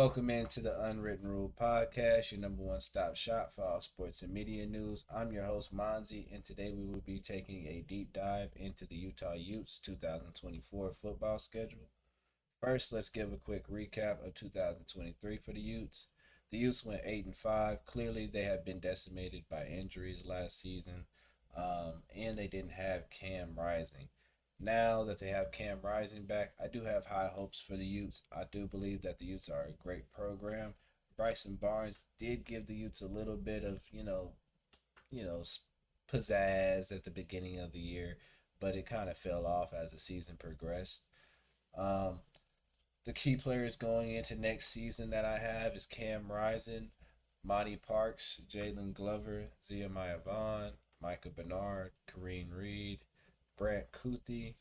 Welcome into the Unwritten Rule Podcast, your number one stop shop for all sports and media news. I'm your host, Monzi, and today we will be taking a deep dive into the Utah Utes 2024 football schedule. First, let's give a quick recap of 2023 for the Utes. The Utes went 8-5. Clearly, they have been decimated by injuries last season, and they didn't have Cam Rising. Now that they have Cam Rising back, I do have high hopes for the Utes. I do believe that the Utes are a great program. Bryson Barnes did give the Utes a little bit of, you know, pizzazz at the beginning of the year, but it kind of fell off as the season progressed. Um, the key players going into next season that I have is Cam Rising, Monty Parks, Jalen Glover, Zeamiah Vaughn, Micah Bernard, Kareem Reed, Brant Kuthi,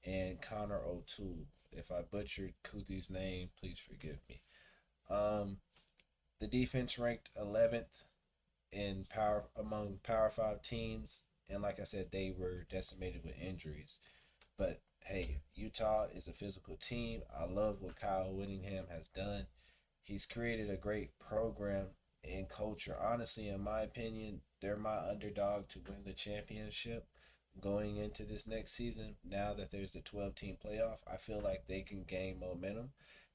and Connor O'Toole. If I butchered Kuthi's name, please forgive me. Um, the defense ranked 11th in power among Power Five teams, and like I said, they were decimated with injuries. But hey, Utah is a physical team. I love what Kyle Whittingham has done. He's created a great program and culture. Honestly, in my opinion, they're my underdog to win the championship going into this next season. Now that there's the 12-team playoff, I feel like they can gain momentum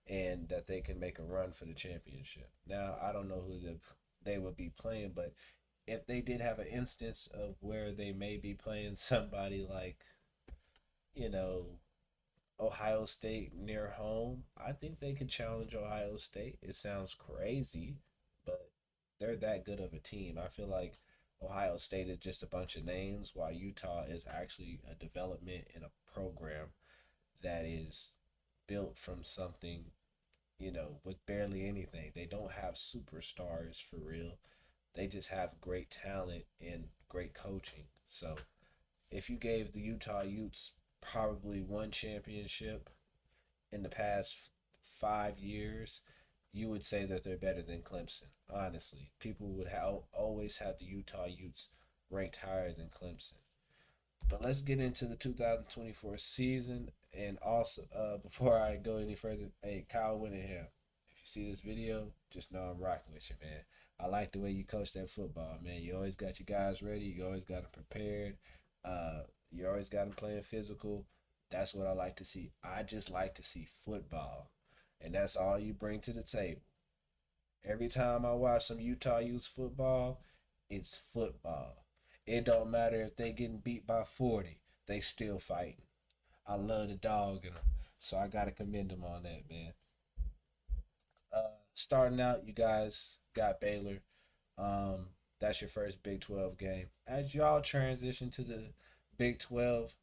and that they can make a run for the championship. Now, I don't know who they would be playing, but if they did have an instance of where they may be playing somebody like, you know, Ohio State near home, I think they could challenge Ohio State. It sounds crazy, but they're that good of a team. I feel like Ohio State is just a bunch of names, while Utah is actually a development in a program that is built from something, with barely anything. They don't have superstars for real. They just have great talent and great coaching. So if you gave the Utah Utes probably one championship in the past 5 years, you would say that they're better than Clemson. Honestly, people would always have the Utah Utes ranked higher than Clemson. But let's get into the 2024 season. And also, before I go any further, hey, Kyle Whittingham, if you see this video, just know I'm rocking with you, man. I like the way you coach that football, man. You always got your guys ready. You always got them prepared. You always got them playing physical. That's what I like to see. I just like to see football. And that's all you bring to the table. Every time I watch some Utah Utes football, it's football. It don't matter if they getting beat by 40. They still fighting. I love the dog in them. So I got to commend them on that, man. Starting out, you guys got Baylor. Um, that's your first Big 12 game. As y'all transition to the Big 12,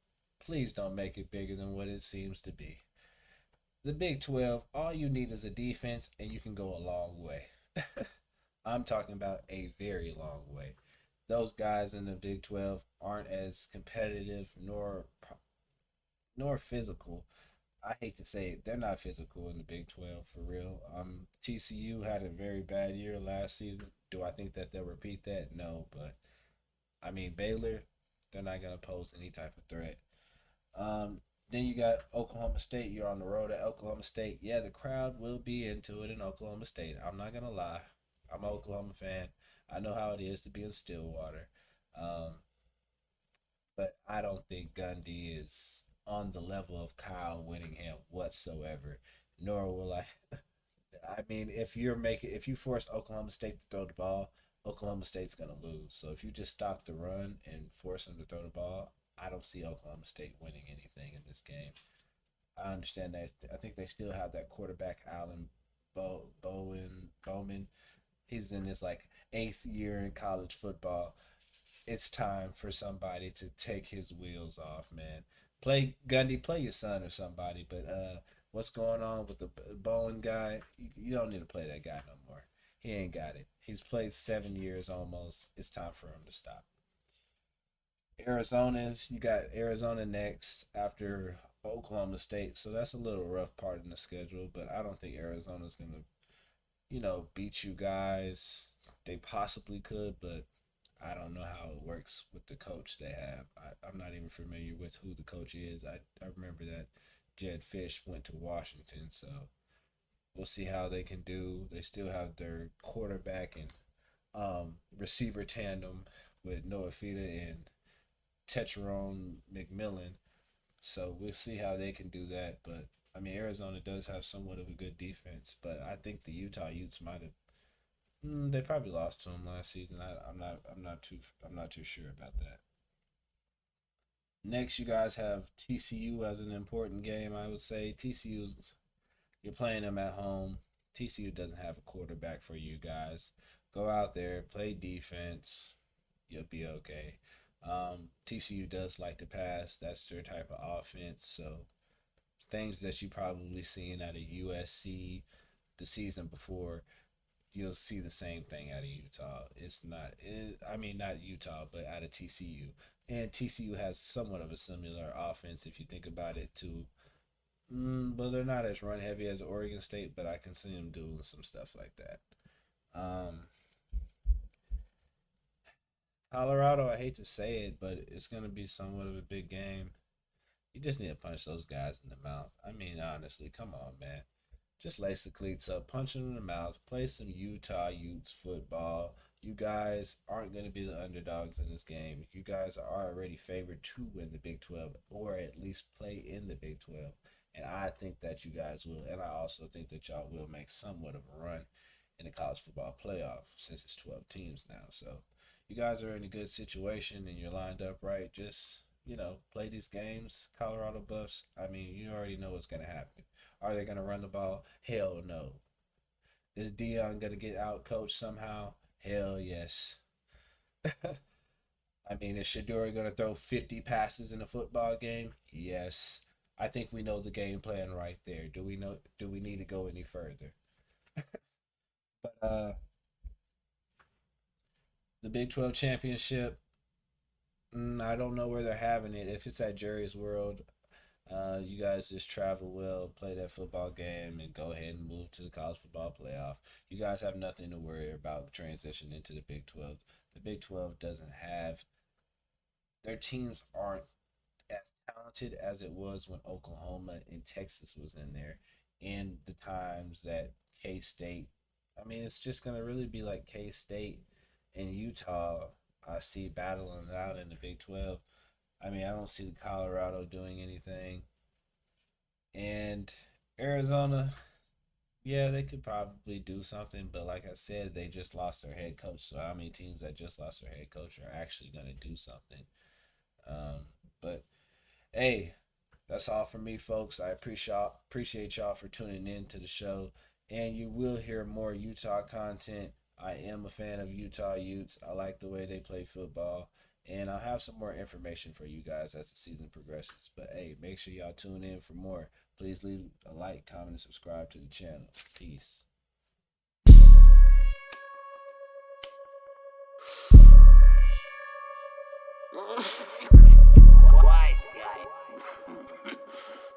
please don't make it bigger than what it seems to be. The Big 12, all you need is a defense, and you can go a long way. I'm talking about a very long way. Those guys in the Big 12 aren't as competitive nor physical. I hate to say it, they're not physical in the Big 12 for real. TCU had a very bad year last season. Do I think that they'll repeat that? No, but I mean Baylor, they're not gonna pose any type of threat. Then you got Oklahoma State. You're on the road at Oklahoma State. Yeah, the crowd will be into it in Oklahoma State. I'm not gonna lie. I'm an Oklahoma fan. I know how it is to be in Stillwater. Um, but I don't think Gundy is on the level of Kyle Whittingham whatsoever. Nor will I. I mean, if you force Oklahoma State to throw the ball, Oklahoma State's gonna lose. So if you just stop the run and force them to throw the ball, I don't see Oklahoma State winning anything in this game. I understand that. I think they still have that quarterback, Allen Bowman. He's in his like eighth year in college football. It's time for somebody to take his wheels off, man. Play Gundy, play your son or somebody. But what's going on with the Bowen guy? You don't need to play that guy no more. He ain't got it. He's played 7 years almost. It's time for him to stop. You got Arizona next after Oklahoma State, so that's a little rough part in the schedule. But I don't think Arizona's gonna, beat you guys. They possibly could, but I don't know how it works with the coach they have. I'm not even familiar with who the coach is. I remember that Jed Fish went to Washington, so We'll see how they can do. They still have their quarterback and receiver tandem with Noah Fida and Tetron McMillan. So we'll see how they can do that. But I mean, Arizona does have somewhat of a good defense, but I think the Utah Utes might have. They probably lost to them last season. I'm not too sure about that. Next, you guys have TCU as an important game. I would say TCU's you're playing them at home. TCU doesn't have a quarterback for you guys. Go out there, play defense. You'll be okay. TCU does like to pass. That's their type of offense. So things that you probably seen out of USC the season before, you'll see the same thing out of Utah. It's not, I mean, not Utah, but out of TCU. And TCU has somewhat of a similar offense if you think about it too. But they're not as run heavy as Oregon State, but I can see them doing some stuff like that. Um, Colorado, I hate to say it, but it's going to be somewhat of a big game. You just need to punch those guys in the mouth. I mean, honestly, come on, man. Just lace the cleats up, punch them in the mouth, play some Utah Utes football. You guys aren't going to be the underdogs in this game. You guys are already favored to win the Big 12 or at least play in the Big 12. And I think that you guys will. And I also think that y'all will make somewhat of a run in the college football playoff since it's 12 teams now. So you guys are in a good situation and you're lined up right. Just, play these games. Colorado Buffs, I mean, you already know what's going to happen. Are they going to run the ball? Hell no. Is Dion going to get out coached somehow? Hell yes. I mean, is Shaduri going to throw 50 passes in a football game? Yes. I think we know the game plan right there. Do we know? Do we need to go any further? But the Big 12 championship, I don't know where they're having it. If it's at Jerry's World, you guys just travel well, play that football game, and go ahead and move to the college football playoff. You guys have nothing to worry about transition into the Big 12. The Big 12 doesn't have their teams aren't as talented as it was when Oklahoma and Texas was in there, and the times that K State. I mean, it's just gonna really be like K State and Utah. I see battling it out in the Big 12. I mean, I don't see Colorado doing anything. And Arizona, yeah, they could probably do something, but like I said, they just lost their head coach. So how many teams that just lost their head coach are actually going to do something? But hey, that's all for me, folks. I appreciate y'all for tuning in to the show, and you will hear more Utah content. I am a fan of Utah Utes. I like the way they play football, and I'll have some more information for you guys as the season progresses. But hey, make sure y'all tune in for more. Please leave a like, comment, and subscribe to the channel. Peace. Wise.